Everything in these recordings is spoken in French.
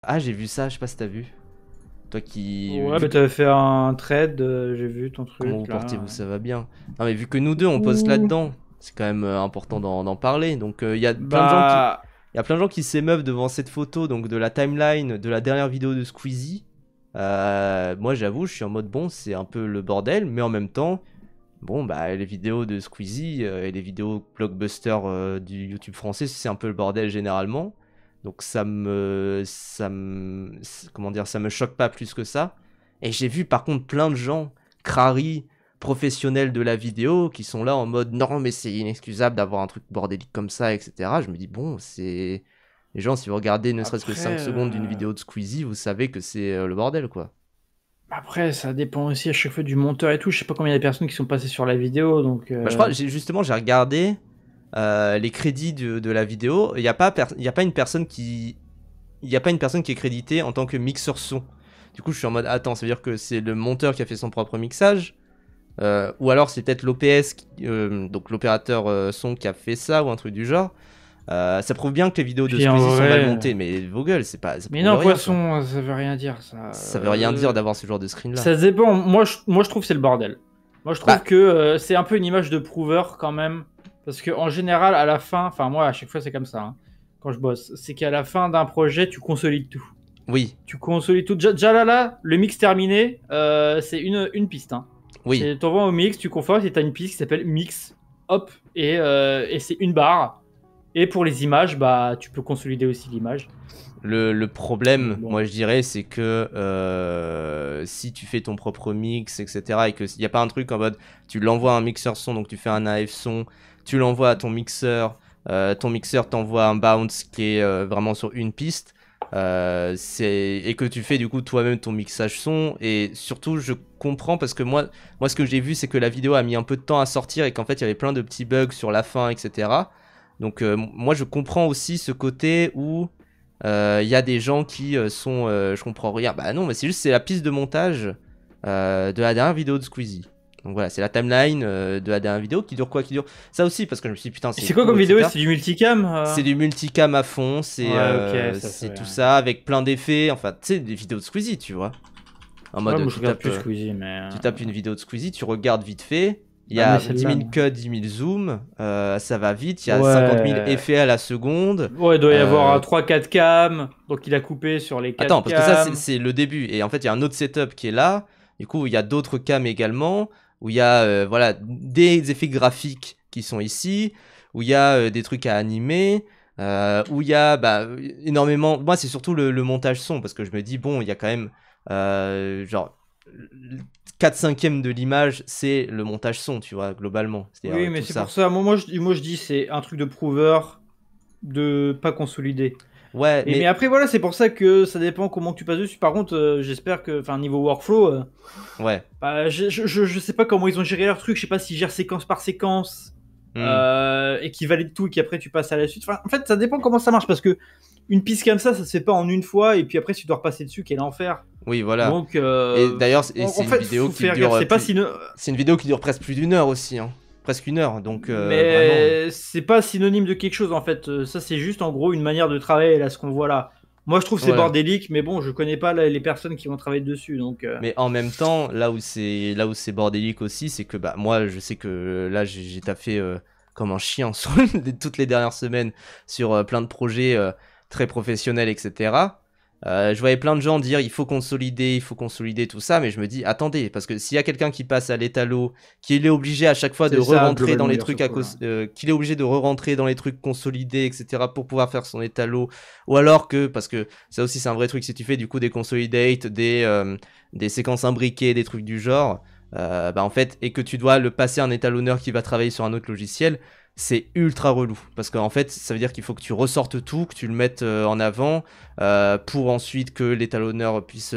Ah, j'ai vu ça, je sais pas si t'as vu. Toi qui... Ouais, bah t'avais fait un trade, j'ai vu ton Comment vous truc portez-vous, là. ça va bien. Non mais vu que nous deux on poste Ouh. là-dedans, c'est quand même important d'en parler. Donc il y a plein de gens qui... Bah, Il y a plein de gens qui s'émeuvent devant cette photo, donc de la timeline de la dernière vidéo de Squeezie. Moi j'avoue, je suis en mode bon, c'est un peu le bordel, mais en même temps, bon bah les vidéos de Squeezie et les vidéos blockbuster du YouTube français, c'est un peu le bordel généralement. Donc comment dire, ça me choque pas plus que ça. Et j'ai vu par contre plein de gens, crari, professionnels de la vidéo, qui sont là en mode non mais c'est inexcusable d'avoir un truc bordélique comme ça, etc. Je me dis bon, c'est... Les gens, si vous regardez ne serait-ce que après, 5 secondes d'une vidéo de Squeezie, vous savez que c'est le bordel quoi. après, ça dépend aussi à chaque fois du monteur et tout. Je sais pas combien il y a de personnes qui sont passées sur la vidéo, donc. Bah, je crois, justement, j'ai regardé les crédits de la vidéo. Il n'y a pas, y a pas une personne qui... Il n'y a pas une personne qui est créditée en tant que mixeur son. Du coup, je suis en mode, attends, ça veut dire que c'est le monteur qui a fait son propre mixage, ou alors c'est peut-être l'OPS, donc l'opérateur son qui a fait ça, ou un truc du genre. Ça prouve bien que les vidéos de Puis en Squeezie sont mal vrai. montées, mais vos gueules, c'est pas, ça Mais prouve non, rien, quoi. poisson, ça veut rien dire ça. Ça veut rien dire d'avoir ce genre de screen là. Ça dépend. Moi, je trouve que c'est le bordel. Moi, je trouve Bah, que c'est un peu une image de prouveur quand même. Parce que en général, à la fin, enfin, moi, à chaque fois, c'est comme ça, hein, quand je bosse. C'est qu'à la fin d'un projet, tu consolides tout. oui, Tu consolides tout. Déjà là, le mix terminé, c'est une piste. Hein. oui. T'envoies au mix, tu confortes et t'as une piste qui s'appelle mix. Hop. Et c'est une barre. Et pour les images, bah, tu peux consolider aussi l'image. Le Mais problème, bon. moi je dirais, c'est que si tu fais ton propre mix, etc., et qu'il n'y a pas un truc en mode tu l'envoies à un mixeur son, donc tu fais un AF son, tu l'envoies à ton mixeur t'envoie un bounce qui est vraiment sur une piste, et que tu fais du coup toi-même ton mixage son, et surtout je comprends parce que moi ce que j'ai vu, c'est que la vidéo a mis un peu de temps à sortir et qu'en fait il y avait plein de petits bugs sur la fin, etc. Donc moi je comprends aussi ce côté où il y a des gens qui sont je comprends rien. Bah non, mais c'est la piste de montage de la dernière vidéo de Squeezie. Donc voilà, c'est la timeline de la dernière vidéo qui dure quoi, qui dure ça aussi, parce que je me suis dit putain Et c'est c'est quoi court, comme vidéo? etc. C'est du multicam C'est du multicam à fond, Ouais, ok, ça c'est veut tout rien dire. ça avec plein d'effets, enfin tu sais des vidéos de Squeezie, tu vois. En Ouais, mode moi je regarde plus Squeezie, mais. tu tapes une vidéo de Squeezie, tu regardes vite fait, il y Bah, mais a 10 celle-là, 000 non. cuts, 10 000 zooms, ça va vite, il y a 50 000 Ouais. effets à la seconde. Ouais, il doit y avoir Euh, 3-4 cams, donc il a coupé sur les 4 Attends, parce que ça, cams. c'est le début. Et en fait, il y a un autre setup qui est là. Du coup, il y a d'autres cams également. Où il y a voilà, des effets graphiques qui sont ici. Où il y a des trucs à animer. Où il y a bah, énormément. Moi, c'est surtout le montage son. Parce que je me dis, bon, il y a quand même. Genre. 4 cinquièmes de l'image, c'est le montage son, tu vois, globalement. C'est-à-dire Oui, mais tout c'est pour ça. ça. Moi, je dis c'est un truc de prouveur de pas consolider. Ouais, Mais mais. après, voilà, c'est pour ça que ça dépend comment tu passes dessus. Par contre, j'espère que, enfin, niveau workflow, Ouais. bah, je sais pas comment ils ont géré leur truc. Je sais pas s'ils gèrent séquence par séquence Hmm. et qu'ils valident tout et qu'après tu passes à la suite. Enfin, en fait, ça dépend comment ça marche parce que une piste comme ça se fait pas en une fois et puis après tu dois repasser dessus, quel enfer. Oui, voilà. Donc, Et d'ailleurs, en c'est une fait, vidéo faut qui faire gaffe. dure C'est pas plus. si C'est une vidéo qui dure presque plus d'une heure aussi, hein. Presque une heure, donc vraiment. mais c'est pas synonyme de quelque chose en fait. Ça, c'est juste en gros une manière de travailler là, ce qu'on voit là. Moi, je trouve que c'est Voilà. bordélique, mais bon, je connais pas les personnes qui vont travailler dessus, donc. Mais en même temps, là où c'est bordélique aussi, c'est que bah moi, je sais que là, j'ai taffé comme un chien sur toutes les dernières semaines sur plein de projets très professionnels, etc. Je voyais plein de gens dire il faut consolider tout ça, mais je me dis attendez, parce que s'il y a quelqu'un qui passe à l'étalo, qu'il est obligé à chaque fois de C'est ça, re-rentrer dans globalement, les il trucs surtout là. qu'il est obligé de re-rentrer dans les trucs consolidés, etc. pour pouvoir faire son étalo, ou alors que, parce que ça aussi c'est un vrai truc, si tu fais du coup des consolidates, des séquences imbriquées, des trucs du genre, bah en fait, et que tu dois le passer à un étalonneur qui va travailler sur un autre logiciel, c'est ultra relou parce qu'en fait ça veut dire qu'il faut que tu ressortes tout, que tu le mettes en avant pour ensuite que l'étalonneur puisse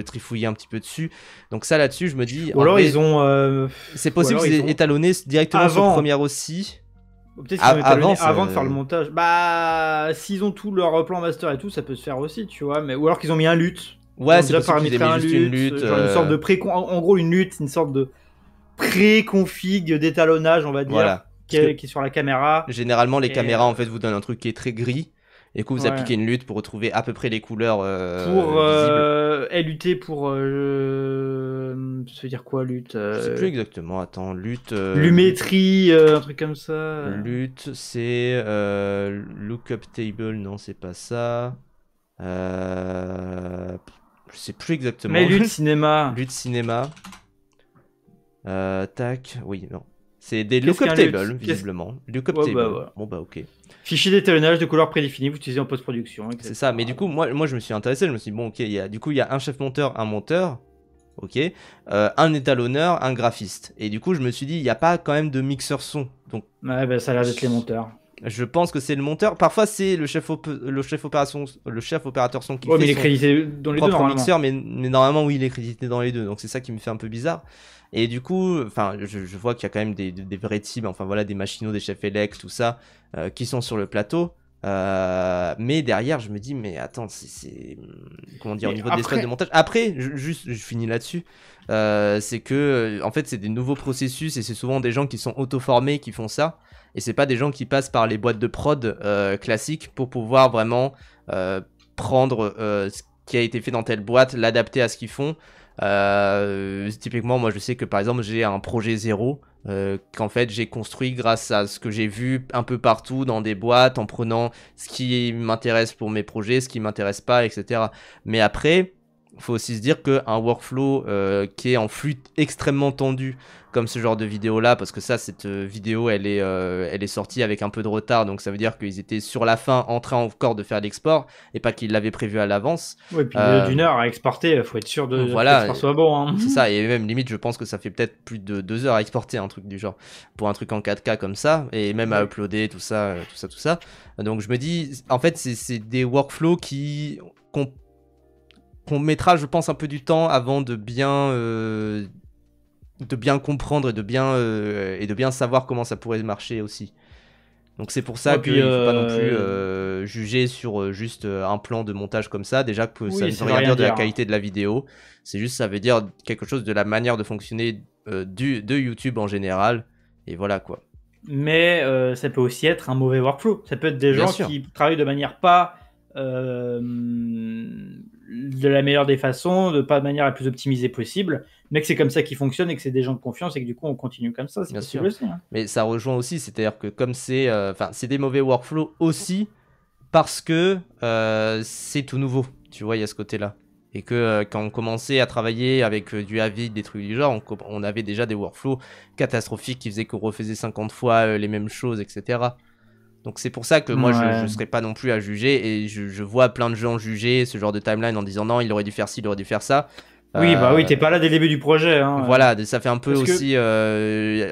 trifouiller un petit peu dessus. Donc ça là-dessus je me dis Ou en alors ils vrai ont. c'est Ou possible alors qu'ils ils aient ont. étalonné directement sur Avant. Premiere aussi. Peut-être qu'ils ont Avant étalonné ça... avant de faire le montage. Bah, s'ils ont tout leur plan master et tout, ça peut se faire aussi, tu vois. Mais ou alors qu'ils ont mis un LUT. Ils Ouais, ont c'est déjà possible qu'ils aient paramétré mis un juste une LUT, lutte. genre une sorte de en gros une LUT, c'est une sorte de pré-config d'étalonnage, on va dire, Voilà. Parce que qui est sur la caméra. généralement les Et caméras en fait vous donnent un truc qui est très gris. Et du coup, vous Ouais. appliquez une lutte pour retrouver à peu près les couleurs Pour visibles. lutter pour. Ça veut dire quoi, lutte Je sais plus exactement. Attends, lutte. Lumétrie, un truc comme ça. Lutte, c'est lookup table. Non, c'est pas ça. Je sais plus exactement. Mais lutte cinéma. Lutte cinéma. Tac. Oui, non. C'est des Qu'est-ce lookup qu'un lutte tables, visiblement. Lookup Ouais, table. bah, voilà. Bon, bah, ok. Fichier d'étalonnage de couleurs prédéfinies, vous utilisez en post-production. etc. C'est ça. Mais du coup, moi, je me suis intéressé. Je me suis dit, bon, ok, du coup, il y a un chef monteur, un monteur. Ok. Un étalonneur, un graphiste. Et du coup, je me suis dit, il n'y a pas quand même de mixeur son. Donc, Ouais, bah, ça a l'air d'être les monteurs. je pense que c'est le monteur. Parfois, c'est le chef opérateur son qui Ouais, mais fait il est son crédité dans les deux, propre normalement. mixeur, mais normalement, oui, il est crédité dans les deux. Donc, c'est ça qui me fait un peu bizarre. Et du coup, enfin, je vois qu'il y a quand même des vrais teams, enfin voilà, des machinaux, des chefs élect, tout ça, qui sont sur le plateau. Mais derrière, je me dis, mais attends, comment dire, au Mais niveau de l'espace après- de montage. Après, je finis là-dessus. C'est que, en fait, c'est des nouveaux processus et c'est souvent des gens qui sont auto-formés qui font ça. Et c'est pas des gens qui passent par les boîtes de prod classiques pour pouvoir vraiment prendre ce qui a été fait dans telle boîte, l'adapter à ce qu'ils font. Typiquement, moi je sais que par exemple j'ai un projet zéro qu'en fait j'ai construit grâce à ce que j'ai vu un peu partout dans des boîtes en prenant ce qui m'intéresse pour mes projets, ce qui m'intéresse pas, etc. Mais après, faut aussi se dire qu'un workflow qui est en flux extrêmement tendu comme ce genre de vidéo là, parce que ça, cette vidéo elle est sortie avec un peu de retard, donc ça veut dire qu'ils étaient sur la fin en train encore de faire l'export et pas qu'ils l'avaient prévu à l'avance. Ouais, puis d'une heure à exporter, faut être sûr de Voilà, que l'export soit bon. Hein. c'est ça, et même limite je pense que ça fait peut-être plus de 2 heures à exporter un truc du genre, pour un truc en 4K comme ça, et même à Ouais. uploader, tout ça. Donc je me dis, en fait c'est des workflows qu'on mettra je pense un peu du temps avant de bien comprendre et de bien savoir comment ça pourrait marcher aussi. Donc c'est pour ça Ouais, puis, qu'il ne faut pas non plus juger sur juste un plan de montage comme ça. Déjà que ça Oui, ne ça veut veut rien rien dire de la dire. qualité de la vidéo. C'est juste ça veut dire quelque chose de la manière de fonctionner de YouTube en général. Et voilà quoi. Mais ça peut aussi être un mauvais workflow. Ça peut être des Bien gens sûr. qui travaillent de manière pas de la meilleure des façons, de pas de manière la plus optimisée possible, mais que c'est comme ça qu'ils fonctionnent et que c'est des gens de confiance et que du coup on continue comme ça. C'est Bien possible sûr. aussi. Hein. Mais ça rejoint aussi, c'est-à-dire que comme c'est des mauvais workflows aussi parce que c'est tout nouveau. Tu vois, il y a ce côté-là. Et que quand on commençait à travailler avec du Avid, des trucs du genre, on avait déjà des workflows catastrophiques qui faisaient qu'on refaisait 50 fois les mêmes choses, etc. Donc c'est pour ça que moi je Ouais. serais pas non plus à juger et je vois plein de gens juger ce genre de timeline en disant non, il aurait dû faire ci, il aurait dû faire ça. Oui, bah oui, t'es pas là dès le début du projet. Hein. Voilà, ça fait un peu Parce que- aussi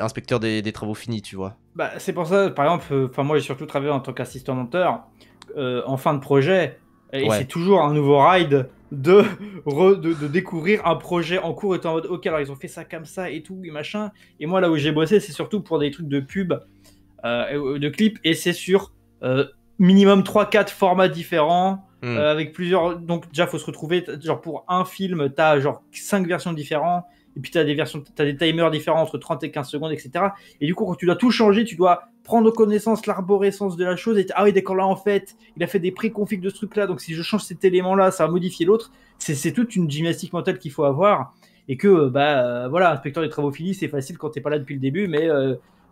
inspecteur des travaux finis, tu vois. Bah, c'est pour ça, par exemple, enfin moi j'ai surtout travaillé en tant qu'assistant monteur en fin de projet, et Ouais. c'est toujours un nouveau ride de découvrir un projet en cours et t'es en mode ok alors ils ont fait ça comme ça et tout et machin. Et moi là où j'ai bossé c'est surtout pour des trucs de pub, de clips et c'est sur minimum 3-4 formats différents. Avec plusieurs, donc déjà faut se retrouver genre pour un film t'as genre 5 versions différentes et puis t'as des timers différents entre 30 et 15 secondes, etc. Et du coup quand tu dois tout changer tu dois prendre connaissance l'arborescence de la chose et ah oui d'accord là en fait il a fait des pré-configs de ce truc là donc si je change cet élément là ça va modifier l'autre. C'est toute une gymnastique mentale qu'il faut avoir et que voilà, inspecteur des travaux finis c'est facile quand t'es pas là depuis le début, mais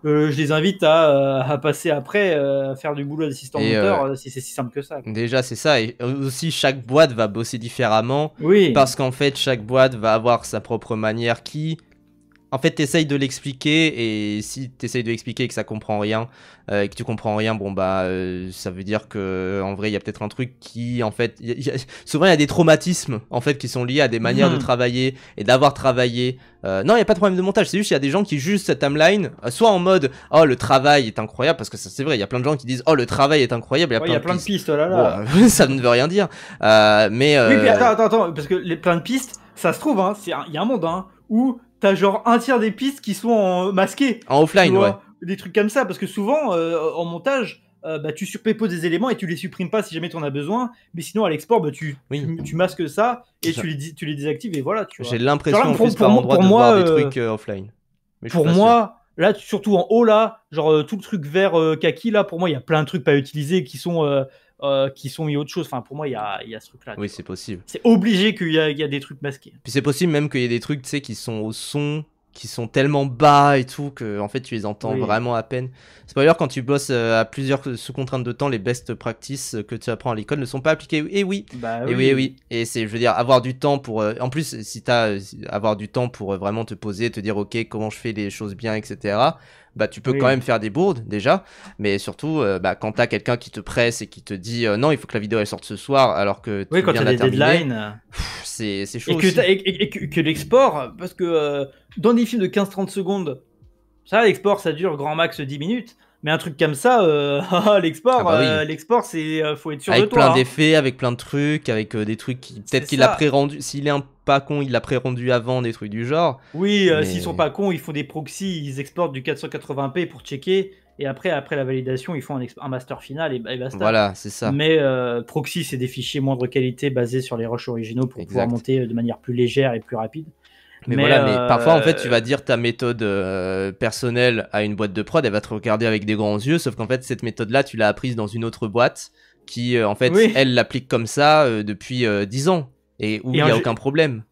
je les invite à passer après à faire du boulot d'assistant monteur si c'est si simple que ça, quoi. Déjà, c'est ça. Et aussi, chaque boîte va bosser différemment. Oui. Parce qu'en fait, chaque boîte va avoir sa propre manière qui... En fait, t'essayes de l'expliquer et si t'essayes de l'expliquer et que ça comprend rien, et que tu comprends rien, bon bah ça veut dire que en vrai il y a peut-être un truc qui en fait, souvent il y a des traumatismes en fait qui sont liés à des manières de travailler et d'avoir travaillé. Non, il y a pas de problème de montage, c'est juste il y a des gens qui jugent cette timeline, soit en mode oh le travail est incroyable parce que ça c'est vrai, il y a plein de gens qui disent oh le travail est incroyable, Il y a plein de pistes, oh là là. Bon, ça ne veut rien dire, mais oui, puis attends, parce que les plein de pistes, ça se trouve, hein, il y a un monde hein, où t'as genre un tiers des pistes qui sont masquées. En offline, ouais. Des trucs comme ça, parce que souvent, en montage, tu surpéposes des éléments et tu les supprimes pas si jamais tu en as besoin, mais sinon à l'export, tu masques ça et tu les désactives et voilà. J'ai l'impression en plus par endroit de voir des trucs offline. Mais pour moi, là, surtout en haut, là, genre tout le truc vert kaki, là, pour moi, il y a plein de trucs pas utilisés qui sont qui sont mis autre chose. Enfin, pour moi, il y a ce truc-là. Oui, c'est possible. C'est obligé qu'il y a des trucs masqués. Puis c'est possible même qu'il y ait des trucs, tu sais, qui sont au son, qui sont tellement bas et tout, que en fait tu les entends vraiment à peine. C'est pas d'ailleurs quand tu bosses à plusieurs sous contraintes de temps, les best practices que tu apprends à l'école ne sont pas appliquées. Et oui, oui. Et c'est, je veux dire, avoir du temps pour... en plus, si t'as avoir du temps pour vraiment te poser, te dire, ok, comment je fais les choses bien, etc., bah tu peux quand même faire des bourdes déjà, mais surtout quand t'as quelqu'un qui te presse et qui te dit non, il faut que la vidéo elle sorte ce soir, alors que tu quand viens t'as de des deadlines, c'est chaud. Et que l'export, parce que dans des films de 15-30 secondes, ça, l'export ça dure grand max 10 minutes. Mais un truc comme ça, l'export, c'est faut être sûr avec de toi. Avec plein d'effets, avec plein de trucs, avec des trucs qui peut-être qu'il a pré-rendu. S'il est pas con, il l'a pré-rendu avant, des trucs du genre. Oui, s'ils sont pas cons, ils font des proxys, ils exportent du 480p pour checker. Et après la validation, ils font un master final et basta. Voilà, c'est ça. Mais proxy, c'est des fichiers moindre qualité basés sur les rushs originaux pour pouvoir monter de manière plus légère et plus rapide. Mais voilà, mais parfois en fait tu vas dire ta méthode personnelle à une boîte de prod, elle va te regarder avec des grands yeux, sauf qu'en fait cette méthode là tu l'as apprise dans une autre boîte qui en fait elle l'applique comme ça depuis 10 ans et où il n'y a aucun problème.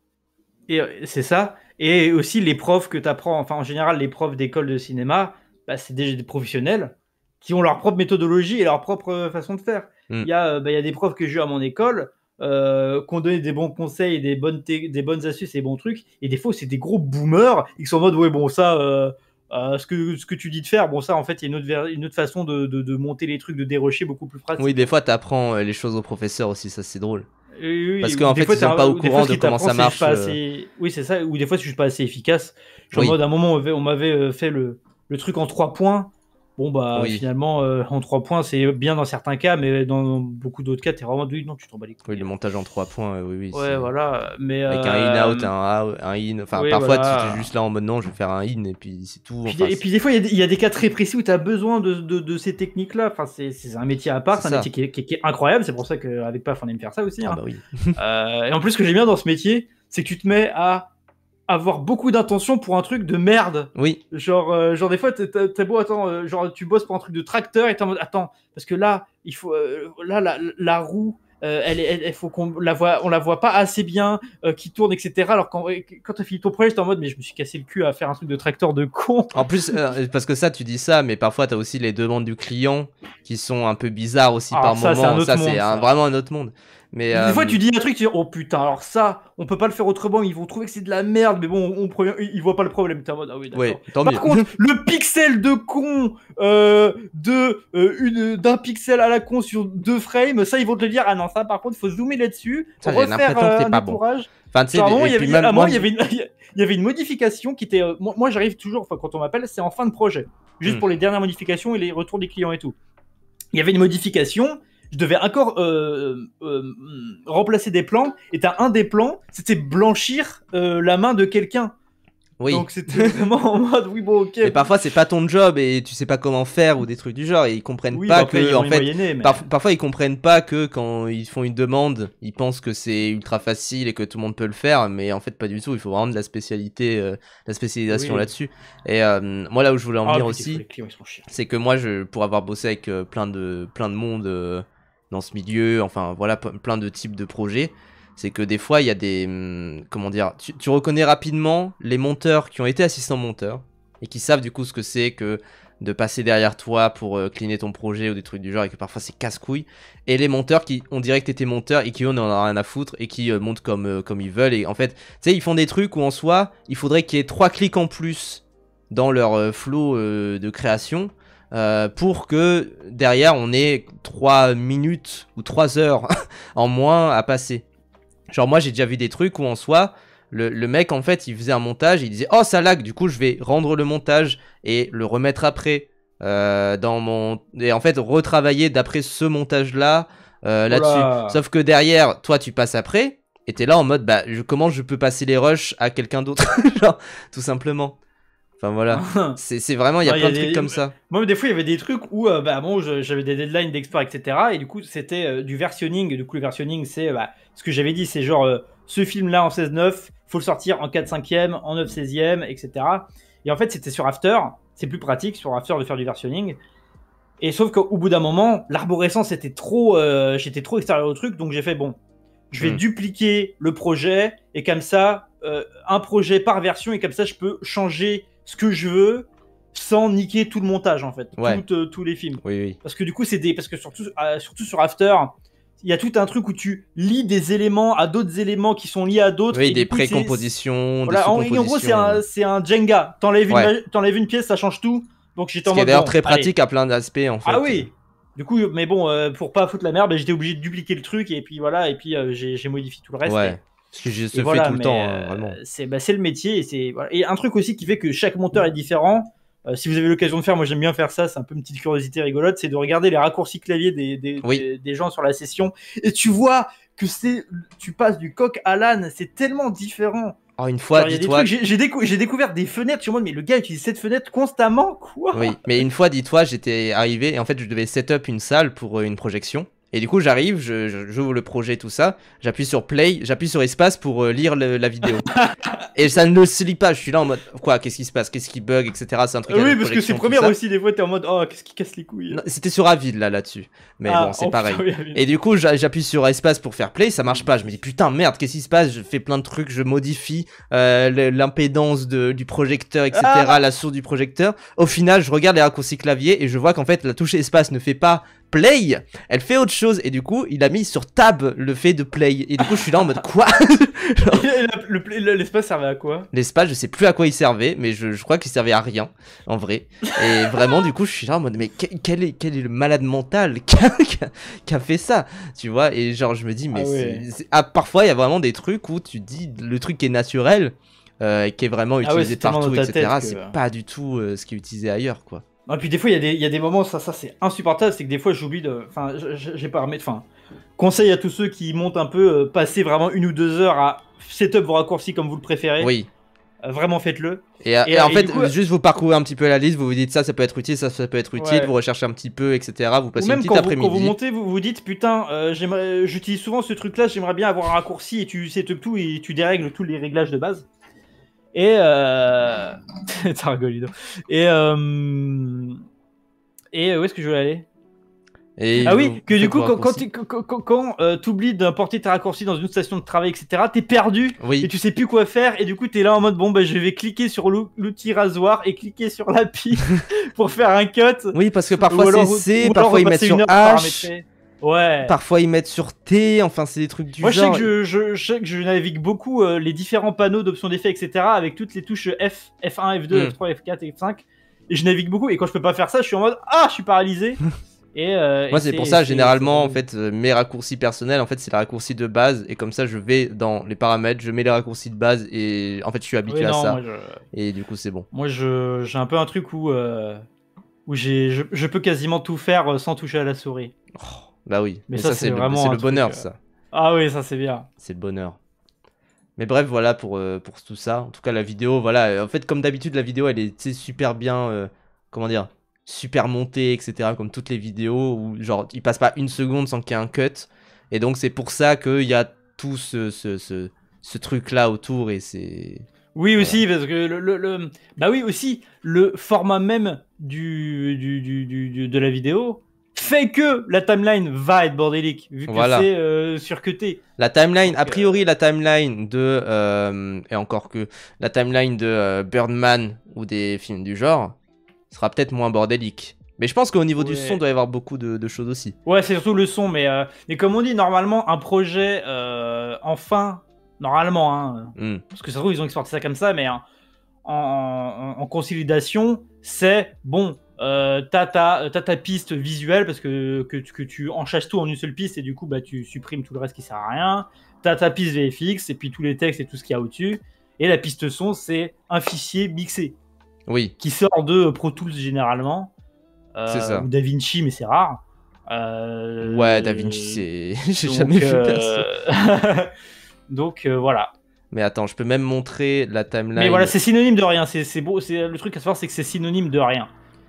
Et c'est ça, et aussi les profs que tu apprends, enfin en général les profs d'école de cinéma, bah, c'est des professionnels qui ont leur propre méthodologie et leur propre façon de faire. Il y a des profs que j'ai eu à mon école qu'on donnait des bons conseils, des bonnes astuces et des bons trucs, et des fois c'est des gros boomers ils sont en mode ouais bon ça ce que tu dis de faire, bon ça en fait il y a une autre façon de monter les trucs, de dérocher beaucoup plus pratique. Oui, des fois t'apprends les choses aux professeurs aussi, ça c'est drôle. Parce qu'en fait ils sont pas au courant de comment ça marche. Oui c'est ça, ou des fois je suis pas assez efficace. En mode à un moment on m'avait fait le truc en 3 points. Bon bah finalement en 3 points c'est bien dans certains cas, mais dans beaucoup d'autres cas t'es vraiment non, tu t'en bats les couilles. Oui, le montage en 3 points, oui. Ouais voilà, mais avec un in-out, un in, enfin parfois tu es juste là en mode non je vais faire un in et puis c'est tout. Et puis des fois il y a des cas très précis où tu as besoin de ces techniques là, enfin c'est un métier à part, c'est un métier qui est incroyable, c'est pour ça qu'avec PAF on aime faire ça aussi. Ah bah oui. Et en plus ce que j'aime bien dans ce métier, c'est que tu te mets à avoir beaucoup d'intention pour un truc de merde. Oui. Genre des fois t'es beau, attends, genre tu bosses pour un truc de tracteur et t'es en mode attends, parce que là il faut là la roue elle faut qu'on la voit, on la voit pas assez bien, qui tourne, etc. Alors quand t'as fini ton projet, t'es en mode mais je me suis cassé le cul à faire un truc de tracteur de con. En plus, parce que ça tu dis ça, mais parfois t'as aussi les demandes du client qui sont un peu bizarres aussi par moment. Ça c'est vraiment un autre monde. Mais des fois tu dis un truc, tu dis oh putain, alors ça on peut pas le faire autrement, ils vont trouver que c'est de la merde, mais bon ils voient pas le problème. T'es en mode ah oui d'accord. Par contre le pixel de con d'un pixel à la con sur 2 frames, ça ils vont te le dire, ah non ça par contre faut zoomer là-dessus, refaire un entourage. Enfin, tu sais, il y avait une modification qui était moi j'arrive toujours, enfin quand on m'appelle c'est en fin de projet, juste pour les dernières modifications et les retours des clients et tout. Il y avait une modification, je devais encore remplacer des plans, et t'as un des plans, c'était blanchir la main de quelqu'un. Oui. Donc c'était vraiment en mode oui bon ok. Et parfois c'est pas ton job et tu sais pas comment faire ou des trucs du genre, et ils comprennent pas que en fait parfois ils comprennent pas que quand ils font une demande ils pensent que c'est ultra facile et que tout le monde peut le faire, mais en fait pas du tout, il faut vraiment de la spécialité, la spécialisation là-dessus. Et moi là où je voulais en venir aussi, c'est que moi pour avoir bossé avec plein de monde dans ce milieu, enfin voilà, plein de types de projets, c'est que des fois il y a des comment dire, tu reconnais rapidement les monteurs qui ont été assistants monteurs et qui savent du coup ce que c'est que de passer derrière toi pour cleaner ton projet ou des trucs du genre, et que parfois c'est casse-couille, et les monteurs qui ont direct été monteurs et qui en ont rien à foutre et qui montent comme ils veulent, et en fait tu sais ils font des trucs où en soi il faudrait qu'il y ait 3 clics en plus dans leur flow de création pour que derrière on ait 3 minutes ou 3 heures en moins à passer. Genre moi j'ai déjà vu des trucs où en soi le mec en fait il faisait un montage et il disait oh ça lag, du coup je vais rendre le montage et le remettre après dans mon, et en fait retravailler d'après ce montage là là-dessus. Sauf que derrière toi tu passes après et t'es là en mode bah comment je peux passer les rushs à quelqu'un d'autre genre tout simplement. Enfin voilà, c'est vraiment, il y a plein de trucs comme ça. Moi des fois il y avait des trucs où bon, j'avais des deadlines d'export, etc. Et du coup c'était du versionning. Et du coup le versionning c'est ce que j'avais dit, c'est genre ce film là en 16:9, faut le sortir en 4/5e, en 9/16e, etc. Et en fait c'était sur After, c'est plus pratique sur After de faire du versionning. Et sauf qu'au bout d'un moment, l'arborescence était trop, j'étais trop extérieur au truc, donc j'ai fait bon, je vais dupliquer le projet et comme ça, un projet par version et comme ça, je peux changer ce que je veux sans niquer tout le montage en fait, Ouais. tous les films. Oui, oui. Parce que du coup, parce que surtout sur After, il y a tout un truc où tu lis des éléments à d'autres éléments qui sont liés à d'autres. Oui, et des du coup, précompositions, voilà, des en sous-compositions. gros, c'est un Jenga. T'enlèves Ouais. une pièce, ça change tout. Donc j'étais Ce en qui est mode d'ailleurs bon, très allez. pratique à plein d'aspects en fait. Ah oui. Du coup, mais bon, pour pas foutre la merde, j'étais obligé de dupliquer le truc et puis voilà, et puis j'ai modifié tout le reste. Ouais. Ce que se fait voilà, tout le mais, temps, hein, vraiment. c'est le métier et c'est voilà. Et un truc aussi qui fait que chaque monteur est différent. Si vous avez l'occasion de faire, moi j'aime bien faire ça, c'est un peu une petite curiosité rigolote, c'est de regarder les raccourcis clavier des gens sur la session et tu vois que tu passes du coq à l'âne, c'est tellement différent. Oh, une fois, dis-toi. J'ai découvert des fenêtres, je me demande, mais le gars utilise cette fenêtre constamment, quoi. Oui, mais une fois, dis-toi, j'étais arrivé et en fait, je devais setup une salle pour une projection. Et du coup, j'arrive, j'ouvre le projet, tout ça, j'appuie sur play, j'appuie sur espace pour lire la vidéo. Et ça ne se lit pas, je suis là en mode quoi, qu'est-ce qui se passe, qu'est-ce qui bug, etc. C'est un truc. Oui, parce que c'est première aussi, des fois t'es en mode oh, qu'est-ce qui casse les couilles. C'était sur Avid là-dessus, mais bon, c'est pareil. Putain, oui, et du coup, j'appuie sur espace pour faire play, ça marche pas. Je me dis putain, merde, qu'est-ce qui se passe? Je fais plein de trucs, je modifie l'impédance du projecteur, etc., la source du projecteur. Au final, je regarde les raccourcis clavier et je vois qu'en fait, la touche espace ne fait pas play, elle fait autre chose et du coup il a mis sur tab le fait de play et du coup je suis là en mode quoi. L'espace servait à quoi? L'espace je sais plus à quoi il servait mais je crois qu'il servait à rien en vrai et vraiment du coup je suis là en mode mais quel est le malade mental qui a fait ça, tu vois, et genre je me dis mais parfois il y a vraiment des trucs où tu dis le truc qui est naturel qui est vraiment utilisé partout etc, c'est pas du tout ce qui est utilisé ailleurs quoi. Et puis des fois, il y a des moments, ça c'est insupportable, c'est que des fois j'oublie de... Enfin, j'ai pas remis... Enfin, conseil à tous ceux qui montent un peu, passer vraiment 1 ou 2 heures à setup vos raccourcis comme vous le préférez. Oui. Vraiment faites-le. Et en fait, coup, juste vous parcourez un petit peu la liste, vous vous dites ça peut être utile, ça peut être utile, vous recherchez un petit peu, etc. Vous passez une petite après-midi. Quand vous montez, vous vous dites putain, j'utilise souvent ce truc-là, j'aimerais bien avoir un raccourci et tu setup tout et tu dérègles tous les réglages de base. Et t'as rigolé. Et où est-ce que je voulais aller? Ah oui, que du coup, quand t'oublies d'importer tes raccourcis dans une station de travail, etc., t'es perdu et tu sais plus quoi faire. Et du coup, t'es là en mode bon, bah je vais cliquer sur l'outil rasoir et cliquer sur la pile pour faire un cut. Oui, parce que parfois c'est C, parfois ils mettent sur H. Ouais. Parfois ils mettent sur T, enfin c'est des trucs du genre. Moi je sais que je navigue beaucoup les différents panneaux d'options d'effets, etc. avec toutes les touches F, F1, F2, F3, F4 et F5. Et je navigue beaucoup et quand je peux pas faire ça, je suis en mode ah, je suis paralysé. Moi c'est pour ça généralement en fait mes raccourcis personnels en fait c'est les raccourcis de base et comme ça je vais dans les paramètres, je mets les raccourcis de base et en fait je suis habitué à ça et du coup c'est bon. Moi j'ai un peu un truc où je peux quasiment tout faire sans toucher à la souris. Oh. Bah oui, mais ça c'est vraiment le bonheur ça. Ah oui, ça c'est bien. C'est le bonheur. Mais bref, voilà pour tout ça. En tout cas, la vidéo, voilà. En fait, comme d'habitude, la vidéo, elle est super bien, comment dire, super montée, etc. Comme toutes les vidéos où, genre, il passe pas une seconde sans qu'il y ait un cut. Et donc, c'est pour ça qu'il y a tout ce truc-là autour et c'est... Oui, voilà. Aussi, parce que bah oui, aussi, le format même de la vidéo fait que la timeline va être bordélique, vu que c'est surcuté. La timeline, a priori, la timeline de... et encore que la timeline de Birdman ou des films du genre sera peut-être moins bordélique. Mais je pense qu'au niveau du son, il doit y avoir beaucoup de choses aussi. Ouais, c'est surtout le son, mais comme on dit, normalement, un projet enfin, normalement, hein, parce que ça se trouve, ils ont exporté ça comme ça, mais en consolidation, c'est bon... t'as ta piste visuelle parce que tu enchasses tout en une seule piste et du coup bah tu supprimes tout le reste qui sert à rien. T'as ta piste VFX et puis tous les textes et tout ce qu'il y a au-dessus. Et la piste son, c'est un fichier mixé. Oui. Qui sort de Pro Tools généralement. C'est ça. Ou DaVinci, mais c'est rare. Ouais, DaVinci, c'est... J'ai jamais vu personne. Donc voilà. Mais attends, je peux même montrer la timeline. Mais voilà, c'est synonyme de rien. C'est beau. Le truc à savoir, c'est que c'est synonyme de rien.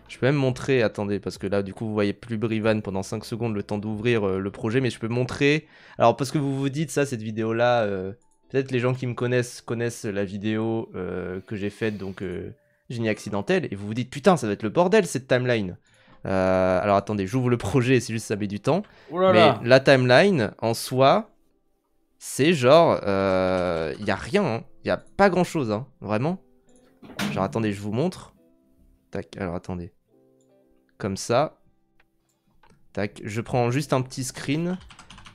Je peux même montrer, attendez, parce que là, du coup, vous voyez plus Brivan pendant 5 secondes, le temps d'ouvrir le projet, mais je peux montrer... Alors, parce que vous vous dites ça, cette vidéo-là, peut-être les gens qui me connaissent la vidéo que j'ai faite, donc Génie Accidentel, et vous vous dites, putain, ça va être le bordel, cette timeline. Alors attendez, j'ouvre le projet, c'est juste ça met du temps. Oh là Mais là. la timeline, en soi, c'est genre... Il y a rien, hein. Il y a pas grand-chose, hein. Vraiment. Genre, attendez, je vous montre. Tac, alors attendez. Comme ça. Tac, je prends juste un petit screen.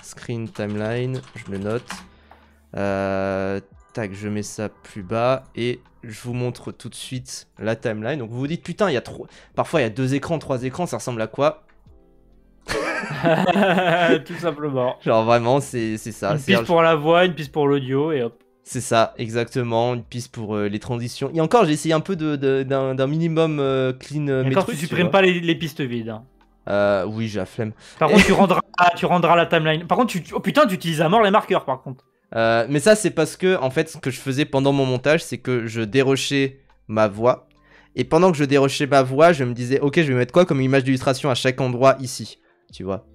Screen timeline, je me note. Tac, je mets ça plus bas et je vous montre tout de suite la timeline. Donc vous vous dites, putain, il y a trop... Parfois il y a 2 écrans, 3 écrans, ça ressemble à quoi? Tout simplement. Genre vraiment, c'est ça. Une piste pour la voix, une piste pour l'audio et hop. C'est ça, exactement. Une piste pour les transitions. Et encore, j'ai essayé un peu d'un minimum clean mes D'accord, trucs, tu tu supprimes vois. pas les pistes vides. Hein. Oui, j'ai la flemme. Par contre, tu rendras la timeline. Par contre, oh putain, tu utilises à mort les marqueurs par contre. Mais ça, c'est parce que, en fait, ce que je faisais pendant mon montage, c'est que je dérochais ma voix. Et pendant que je dérochais ma voix, je me disais, ok, je vais mettre quoi comme image d'illustration à chaque endroit ici, tu vois.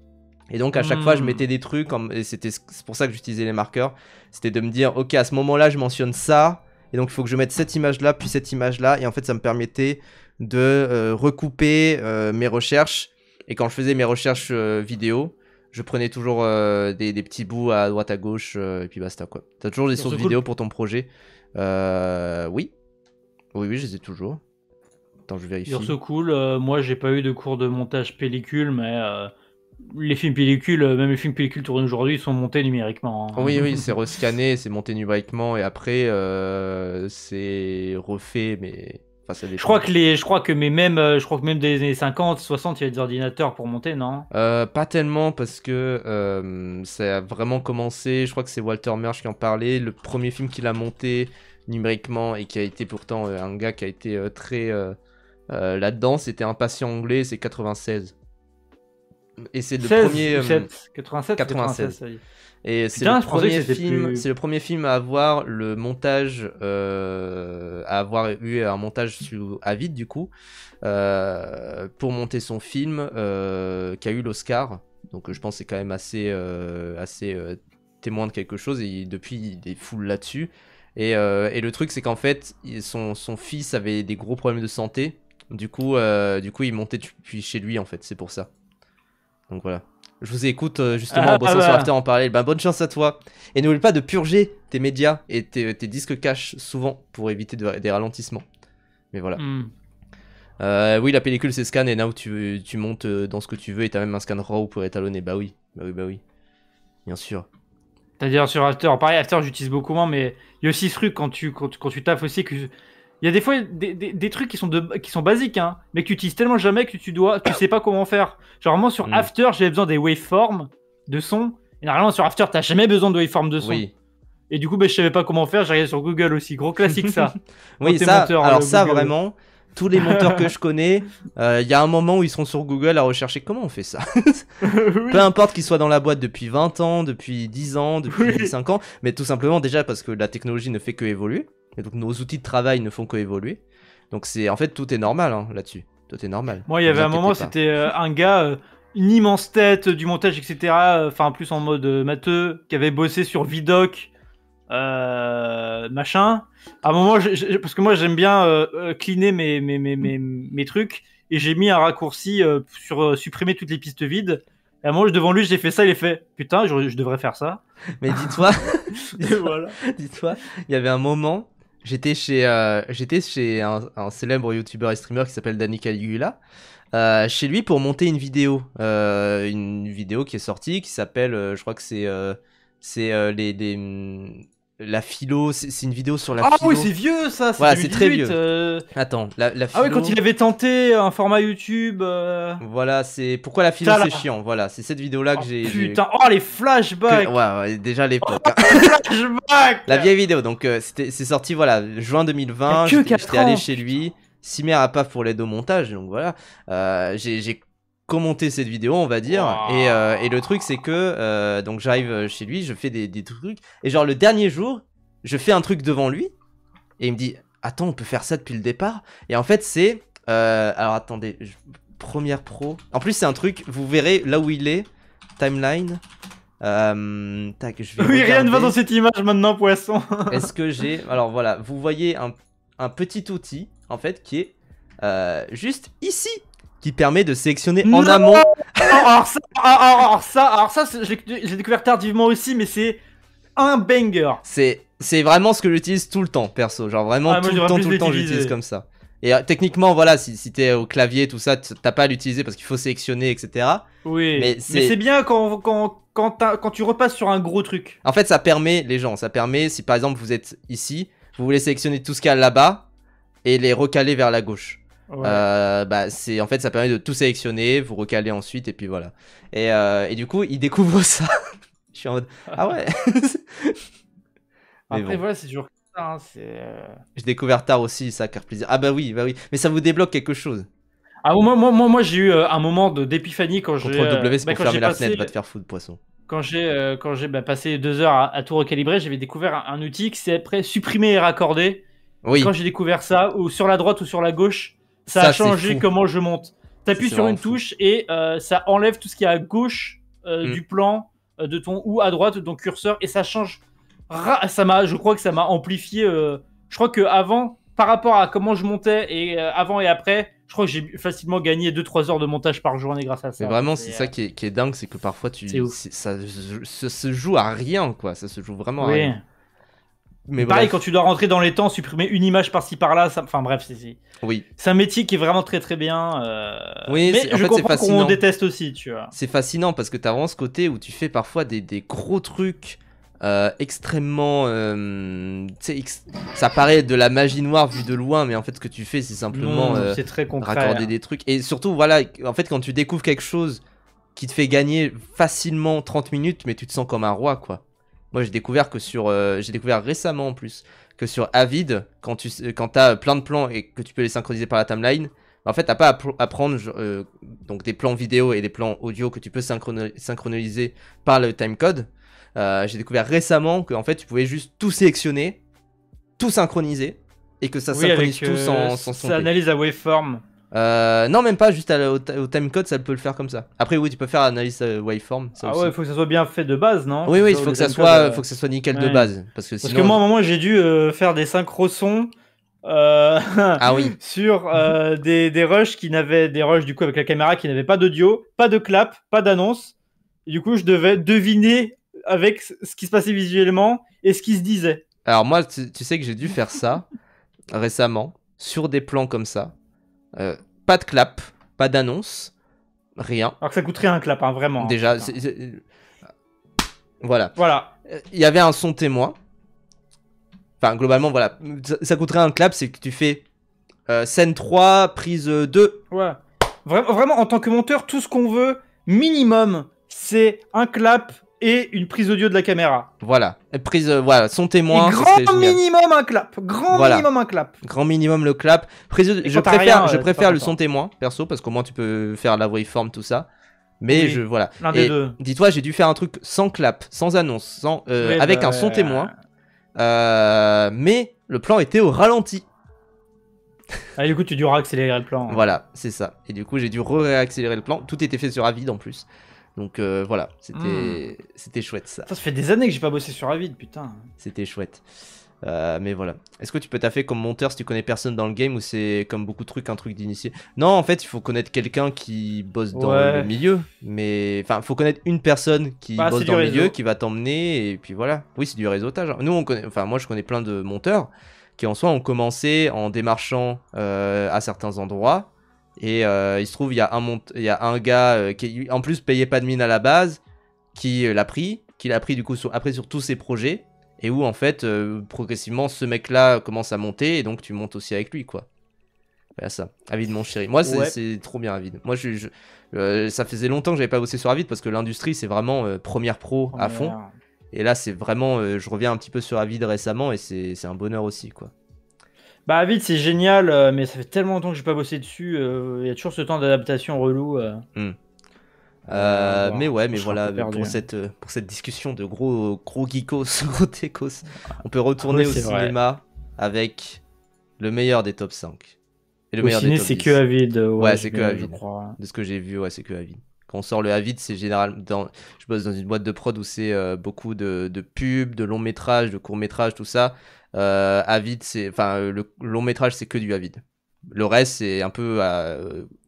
Et donc, à chaque fois, je mettais des trucs, et c'est pour ça que j'utilisais les marqueurs. C'était de me dire, ok, à ce moment-là, je mentionne ça. Et donc, il faut que je mette cette image-là, puis cette image-là. Et en fait, ça me permettait de recouper mes recherches. Et quand je faisais mes recherches vidéo, je prenais toujours des petits bouts à droite à gauche et puis basta quoi. T'as toujours des sources vidéo pour ton projet? Oui. Oui, je les ai toujours. Attends, je vérifie. Sur ce cool, moi j'ai pas eu de cours de montage pellicule, mais les films pellicules, même les films pellicules tournés aujourd'hui, ils sont montés numériquement. Hein. Oui, c'est rescanné, c'est monté numériquement et après c'est refait, mais. Enfin, Je crois que même des années 50, 60, il y a des ordinateurs pour monter, non? Pas tellement parce que ça a vraiment commencé. Je crois que c'est Walter Murch qui en parlait. Le premier film qu'il a monté numériquement et qui a été pourtant un gars qui a été très là-dedans, c'était Un patient anglais, c'est 96. Et c'est le 16, premier. 87, 96. ça y est. Et c'est Putain, le je pensais que premier c'était film, plus- c'est le premier film à avoir le montage, à avoir eu un montage à vide du coup, pour monter son film, qui a eu l'Oscar. Donc je pense que c'est quand même assez témoin de quelque chose et depuis il est full là-dessus. Et le truc c'est qu'en fait son fils avait des gros problèmes de santé. Du coup il montait depuis chez lui en fait, c'est pour ça. Donc voilà. Je vous écoute justement en bossant sur After en parallèle. Ben, bonne chance à toi. Et n'oublie pas de purger tes médias et tes disques cache souvent pour éviter des ralentissements. Mais voilà. Oui, la pellicule c'est scan et now tu montes dans ce que tu veux et t'as même un scan RAW pour étalonner. Bah oui. Bien sûr. C'est-à-dire sur After, pareil, After j'utilise beaucoup moins, mais il y a aussi ce truc quand tu taffes aussi que. Il y a des fois des trucs qui sont basiques, hein, mais que tu utilises tellement jamais que tu sais pas comment faire. Genre, moi sur After, j'avais besoin des waveforms de son. Et normalement, sur After, t'as jamais besoin de waveforms de son. Oui. Et du coup, je savais pas comment faire, j'ai regardé sur Google aussi. Gros classique, ça. Oui, ça, alors ça, vraiment, tous les monteurs que je connais, il y a un moment où ils seront sur Google à rechercher comment on fait ça. Oui. Peu importe qu'ils soient dans la boîte depuis 20 ans, depuis 10 ans, depuis 5 ans, mais tout simplement déjà parce que la technologie ne fait que évoluer. Et donc nos outils de travail ne font que évoluer. Donc c'est en fait tout est normal hein, là-dessus. Tout est normal. Moi, il y avait un moment, c'était un gars, une immense tête, du montage, etc. Enfin, plus en mode matheux, qui avait bossé sur Vidoc, machin. À un moment, parce que moi j'aime bien cleaner mes trucs, et j'ai mis un raccourci sur supprimer toutes les pistes vides. Et à un moment, devant lui, j'ai fait ça, il a fait putain, je devrais faire ça. Mais dis-toi, Voilà. dis-toi, il y avait un moment. J'étais chez un célèbre youtubeur et streamer qui s'appelle Danny Caligula. Chez lui pour monter une vidéo qui est sortie qui s'appelle je crois que c'est la philo, c'est une vidéo sur la philo. Ah oui, c'est vieux ça, voilà, c'est très vieux. 2018, Attends, la philo. Ah oui, quand il avait tenté un format YouTube. Voilà, c'est pourquoi la philo c'est chiant. Voilà, c'est cette vidéo là que j'ai. Putain, oh les flashbacks. Ouais, déjà à l'époque. Oh, flashbacks. La vieille vidéo, donc c'est sorti voilà juin 2020. J'étais allé chez lui. 6 mères à paf pour l'aide au montage, donc voilà. J'ai commenté cette vidéo, on va dire. Wow. Et le truc, c'est que donc j'arrive chez lui, je fais des trucs. Et genre, le dernier jour, je fais un truc devant lui. Et il me dit attends, on peut faire ça depuis le départ. Et en fait, c'est. Alors attendez, Premiere Pro. En plus, c'est un truc, vous verrez là où il est. Timeline. Tac, je vais oui, regarder. rien ne va dans cette image maintenant, poisson. Est-ce que j'ai. Alors voilà, vous voyez un petit outil, en fait, qui est juste ici, qui permet de sélectionner en Non amont. Alors ça, j'ai découvert tardivement aussi, mais c'est un banger. C'est vraiment ce que j'utilise tout le temps, perso. Genre vraiment Ah, moi, tout le j'aurais temps, plus tout le temps, l'utiliser. j'utilise comme ça. Et techniquement, voilà, si t'es au clavier, tout ça, t'as pas à l'utiliser parce qu'il faut sélectionner, etc. Oui, Mais mais c'est- c'est bien quand tu repasses sur un gros truc. En fait, ça permet, les gens, ça permet, si par exemple vous êtes ici, vous voulez sélectionner tout ce qu'il y a là-bas et les recaler vers la gauche. Ouais. Bah en fait, ça permet de tout sélectionner, vous recaler ensuite et puis voilà. Et du coup, ils découvrent ça. Je suis en mode, ah ouais. Mais Après, bon. voilà, c'est toujours ça. Hein, J'ai découvert tard aussi, ça car plaisir. Ah bah oui, bah oui. Mais ça vous débloque quelque chose. Ah, moi j'ai eu un moment d'épiphanie quand j'ai Ctrl W, c'est pour quand fermer j'ai la passé fenêtre, va te faire foutre, poisson. quand j'ai passé 2 heures à tout recalibrer, j'avais découvert un outil qui s'est après supprimer et raccorder. Oui, Quand j'ai découvert ça, ou sur la droite ou sur la gauche, ça Ça, a c'est changé fou. comment je monte. T'appuies C'est sur une vraiment fou. touche et ça enlève tout ce qui est à gauche Mm. du plan de ton ou à droite de ton curseur et ça change. Je crois que ça m'a amplifié. Je crois que avant, par rapport à comment je montais et avant et après, je crois que j'ai facilement gagné 2-3 heures de montage par journée grâce à ça. Mais vraiment, c'est ça qui est dingue, c'est que parfois c'est ouf. ça se joue à rien, quoi. Ça se joue vraiment à Oui. rien. Mais Pareil, bref, quand tu dois rentrer dans les temps, supprimer une image par-ci par-là, enfin bref, oui. c'est un métier qui est vraiment très très bien. Oui, Mais en je fait, c'est comprends qu'on fascinant. déteste aussi, tu vois. C'est fascinant parce que t'as vraiment ce côté où tu fais parfois des gros trucs extrêmement. Tu sais, ça paraît de la magie noire vue de loin, mais en fait, ce que tu fais, c'est simplement Non, c'est très concret. raccorder des trucs. Et surtout, voilà, en fait, quand tu découvres quelque chose qui te fait gagner facilement 30 minutes, mais tu te sens comme un roi, quoi. Moi, j'ai découvert j'ai découvert récemment en plus que sur Avid, quand t'as plein de plans et que tu peux les synchroniser par la timeline, en fait, t'as pas à prendre donc des plans vidéo et des plans audio que tu peux synchroniser par le timecode. J'ai découvert récemment que en fait, tu pouvais juste tout sélectionner, tout synchroniser et que ça Oui, synchronise avec tout sans ça sonner. analyse la waveform. Non, même pas, juste au timecode, ça peut le faire comme ça. Après, oui, tu peux faire analyse waveform. Ça Ah aussi. ouais, il faut que ça soit bien fait de base, non? Oui, oui, il Ça, faut le que ça timecode, faut que ça soit nickel de ouais. base. Parce que Parce sinon. que moi, à un moment, j'ai dû faire des synchro-sons Ah oui. sur des rushs des rushs du coup avec la caméra qui n'avaient pas d'audio, pas de clap, pas d'annonce. Et du coup, je devais deviner avec ce qui se passait visuellement et ce qui se disait. Alors, moi, tu sais que j'ai dû faire ça récemment sur des plans comme ça. Pas de clap, pas d'annonce, rien. Alors que ça coûterait un clap, hein, vraiment. Hein, Déjà, putain. voilà. Voilà. Il y avait un son témoin. Enfin, globalement, voilà. Ça coûterait un clap, c'est que tu fais scène 3, prise 2. Ouais. Vraiment, en tant que monteur, tout ce qu'on veut, minimum, c'est un clap et une prise audio de la caméra. Voilà. Prise, voilà, son témoin. Et Ce serait grand génial. minimum un clap. Grand Voilà. minimum un clap. Grand minimum le clap. Prise, Et je quand t'as préfère, rien, je t'es préfère pas le content. son témoin, perso, parce qu'au moins tu peux faire la waveform, tout ça. Mais Oui, voilà. l'un des Et deux. dis-toi, j'ai dû faire un truc sans clap, sans annonce, Oui, avec bah, un son témoin. Mais le plan était au ralenti. Ah, du coup, tu devras accélérer le plan. Voilà, c'est ça. Et du coup, j'ai dû réaccélérer le plan. Tout était fait sur Avid en plus. Donc voilà, c'était chouette ça. Ça fait des années que j'ai pas bossé sur Avid, putain. C'était chouette. Mais voilà. Est-ce que tu peux taffer comme monteur si tu connais personne dans le game ou c'est comme beaucoup de trucs un truc d'initié? Non, en fait, il faut connaître quelqu'un qui bosse dans Ouais. le milieu. Mais enfin, faut connaître une personne qui Bah, bosse c'est dans du le milieu, réseau. qui va t'emmener et puis voilà. Oui, c'est du réseautage. Nous, on connaît. Enfin, moi, je connais plein de monteurs qui en soi ont commencé en démarchant à certains endroits. Et il se trouve, il y a un gars qui en plus payait pas de mine à la base, qui l'a pris du coup après sur tous ses projets. Et où en fait, progressivement, ce mec-là commence à monter et donc tu montes aussi avec lui, quoi. Voilà ça. Avid, mon chéri. Moi, Ouais. c'est trop bien, Avid. Moi, ça faisait longtemps que j'avais pas bossé sur Avid parce que l'industrie, c'est vraiment première pro à fond. Et là, c'est vraiment, je reviens un petit peu sur Avid récemment et c'est un bonheur aussi, quoi. Bah, Avid, c'est génial, mais ça fait tellement longtemps que j'ai pas bossé dessus. Il y a toujours ce temps d'adaptation relou. Mais ouais, mais je serais un voilà, peu perdu. pour cette discussion de gros geekos, gros techos, on peut retourner Oui, au c'est vrai. cinéma avec le meilleur des top 5. Et le Au meilleur ciné, des top c'est 10. que Avid. Ouais, je c'est que vais- Avid. je crois. De ce que j'ai vu, ouais, c'est que Avid. Quand on sort le Avid, c'est généralement. Je bosse dans une boîte de prod où c'est beaucoup de pubs, de longs métrages, de courts métrages, tout ça. Avid, le long métrage, c'est que du Avid. Le reste, c'est un peu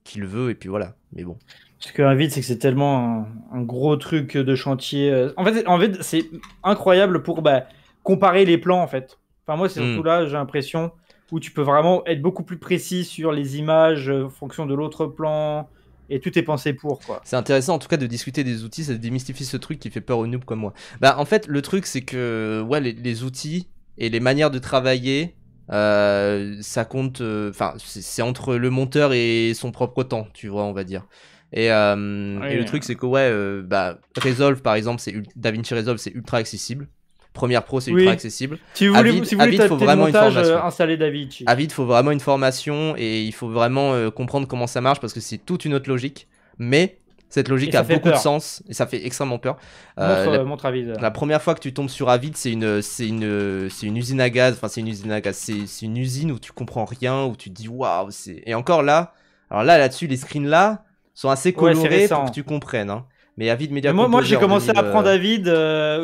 qu'il veut, et puis voilà. Mais bon. Ce que Avid, c'est que c'est tellement un gros truc de chantier. En fait c'est incroyable pour comparer les plans, en fait. Enfin, moi, c'est surtout là, j'ai l'impression, où tu peux vraiment être beaucoup plus précis sur les images en fonction de l'autre plan, et tout est pensé pour, quoi. C'est intéressant, en tout cas, de discuter des outils, ça démystifie ce truc qui fait peur aux noobs comme moi. Bah, en fait, le truc, c'est que, ouais, les outils et les manières de travailler, ça compte, enfin, c'est entre le monteur et son propre temps, tu vois, on va dire. Et le truc, c'est que, ouais, Resolve, par exemple, DaVinci Resolve, c'est ultra accessible. Premiere Pro, c'est ultra accessible. Si vous voulez faut vraiment une formation. Installer DaVinci. Avid, faut vraiment une formation et il faut vraiment comprendre comment ça marche parce que c'est toute une autre logique. Mais cette logique a beaucoup de sens et ça fait extrêmement peur. Montre Avid. La première fois que tu tombes sur Avid, c'est une usine à gaz. Enfin, c'est une usine à gaz. C'est une usine où tu comprends rien, où tu te dis waouh. Et encore là, alors là-dessus, les screens là sont assez colorés pour que tu comprennes. Hein. Mais Avid Media Composer. Moi, j'ai commencé à apprendre Avid,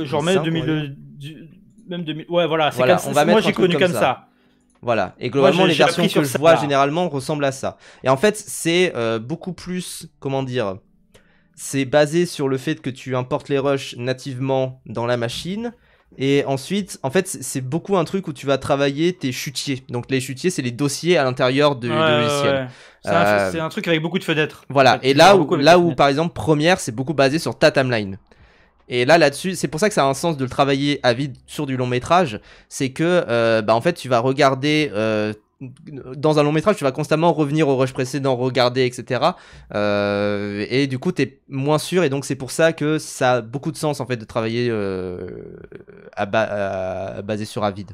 genre même 2000. Ouais, voilà, c'est comme ça. Moi, j'ai connu comme ça. Voilà, et globalement, les versions que je vois généralement ressemblent à ça. Et en fait, c'est beaucoup plus, comment dire, c'est basé sur le fait que tu importes les rushs nativement dans la machine. Et ensuite, en fait, c'est beaucoup un truc où tu vas travailler tes chutiers. Donc les chutiers, c'est les dossiers à l'intérieur du logiciel. C'est un truc avec beaucoup de fenêtres. Voilà, et là où par exemple, Premiere, c'est beaucoup basé sur ta timeline. Et là-dessus, c'est pour ça que ça a un sens de le travailler à vide sur du long métrage. C'est que, en fait, tu vas regarder... dans un long métrage, tu vas constamment revenir au rush précédent, regarder, etc. Et du coup, t'es moins sûr. Et donc, c'est pour ça que ça a beaucoup de sens, en fait, de travailler basé sur Avid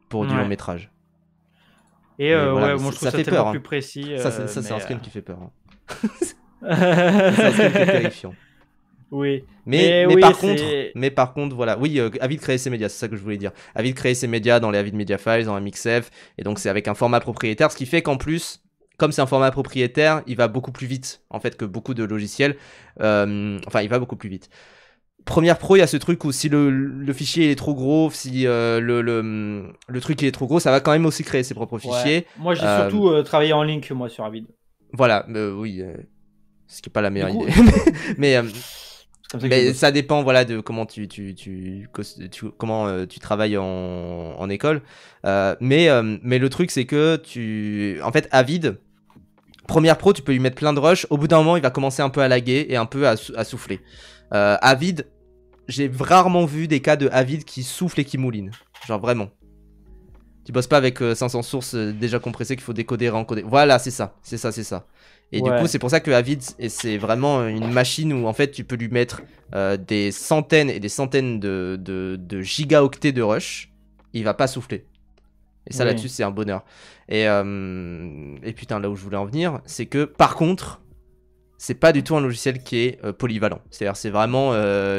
pour du long métrage. Et voilà, moi, je trouve ça fait tellement plus précis. Ça, c'est un screen qui fait peur. Hein. C'est un screen qui est terrifiant. Oui. Mais par contre, voilà. Oui, Avid créer ses médias, c'est ça que je voulais dire. Avid créer ses médias dans les Avid Media Files, dans MXF, et donc c'est avec un format propriétaire, ce qui fait qu'en plus, comme c'est un format propriétaire, il va beaucoup plus vite, en fait, que beaucoup de logiciels. Enfin, il va beaucoup plus vite. Premiere Pro, il y a ce truc où si le fichier est trop gros, si le truc est trop gros, ça va quand même aussi créer ses propres fichiers. Moi, j'ai surtout travaillé en link, moi, sur Avid. Voilà, oui. Ce qui n'est pas la meilleure idée. mais ça dépend, voilà, de comment tu travailles en école. Mais le truc, c'est que en fait, Avid, Premiere Pro, tu peux lui mettre plein de rush. Au bout d'un moment, il va commencer un peu à laguer et un peu à souffler. Avid, j'ai rarement vu des cas de Avid qui souffle et qui mouline. Genre vraiment. Tu bosses pas avec 500 sources déjà compressées qu'il faut décoder, réencoder. Voilà, c'est ça. Et du coup, c'est pour ça que Avid, c'est vraiment une machine où en fait tu peux lui mettre des centaines et des centaines de gigaoctets de rush. Il va pas souffler. Et ça là-dessus, c'est un bonheur. Et putain, là où je voulais en venir, c'est que par contre, c'est pas du tout un logiciel qui est polyvalent. C'est-à-dire, c'est vraiment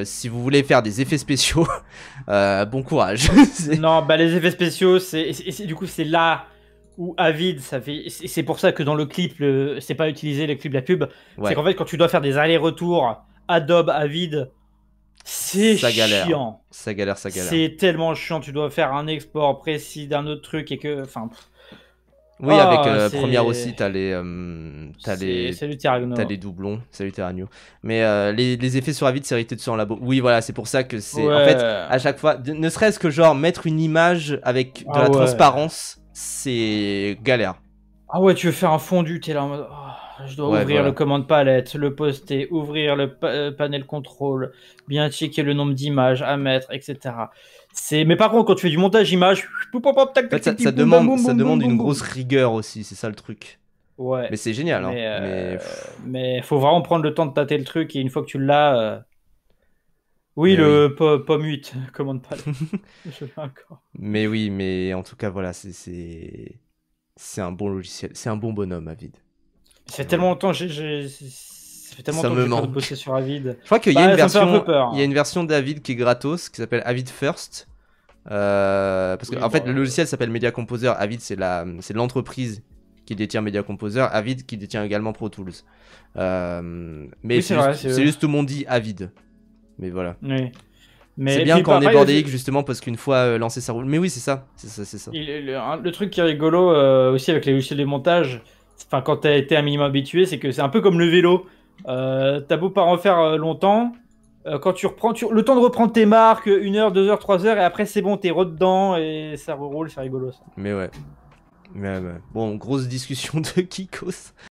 si vous voulez faire des effets spéciaux, bon courage. Non, les effets spéciaux, du coup, c'est là où Avid, c'est pour ça que dans le clip, c'est pas utilisé le clip de la pub. C'est qu'en fait, quand tu dois faire des allers-retours Adobe Avid, c'est chiant. Ça galère. C'est tellement chiant. Tu dois faire un export précis d'un autre truc et que, enfin. Oui, avec Premiere aussi, t'as les doublons. Salut Terragno. Mais les effets sur Avid, c'est hérité de ça en labo. Oui, voilà, c'est pour ça que c'est. En fait, à chaque fois, ne serait-ce que genre mettre une image avec de la transparence, c'est galère. Ah ouais, tu veux faire un fondu, t'es là en mode. Oh, je dois ouvrir le commande palette, le poster, ouvrir le panel contrôle, bien checker le nombre d'images à mettre, etc. Mais par contre, quand tu fais du montage image, ça demande une grosse rigueur aussi, c'est ça le truc. Ouais. Mais c'est génial. Mais faut vraiment prendre le temps de tâter le truc et une fois que tu l'as. Oui, le pomme 8, commande palette. Je l'ai encore. Mais oui, mais en tout cas, voilà, c'est un bon logiciel, c'est un bon bonhomme, Avid. Ça fait tellement longtemps que j'ai bossé sur Avid. Je crois qu'il y a une version d'Avid qui est gratos, qui s'appelle Avid First. Parce que en fait, le logiciel s'appelle Media Composer. Avid, c'est l'entreprise qui détient Media Composer. Avid qui détient également Pro Tools. Mais c'est juste tout le monde dit Avid. Mais voilà. Oui. C'est bien quand on est bordélique, justement, parce qu'une fois lancé, ça roule. Mais oui, c'est ça. Le truc qui est rigolo aussi avec les logiciels de montage, enfin, quand t'as été un minimum habitué, c'est que c'est un peu comme le vélo. T'as beau pas refaire longtemps, quand tu reprends, le temps de reprendre tes marques, 1 heure, 2 heures, 3 heures, et après c'est bon, t'es redans et ça roule, c'est rigolo ça. Mais ouais. Mais ouais. Bon, grosse discussion de Kikos.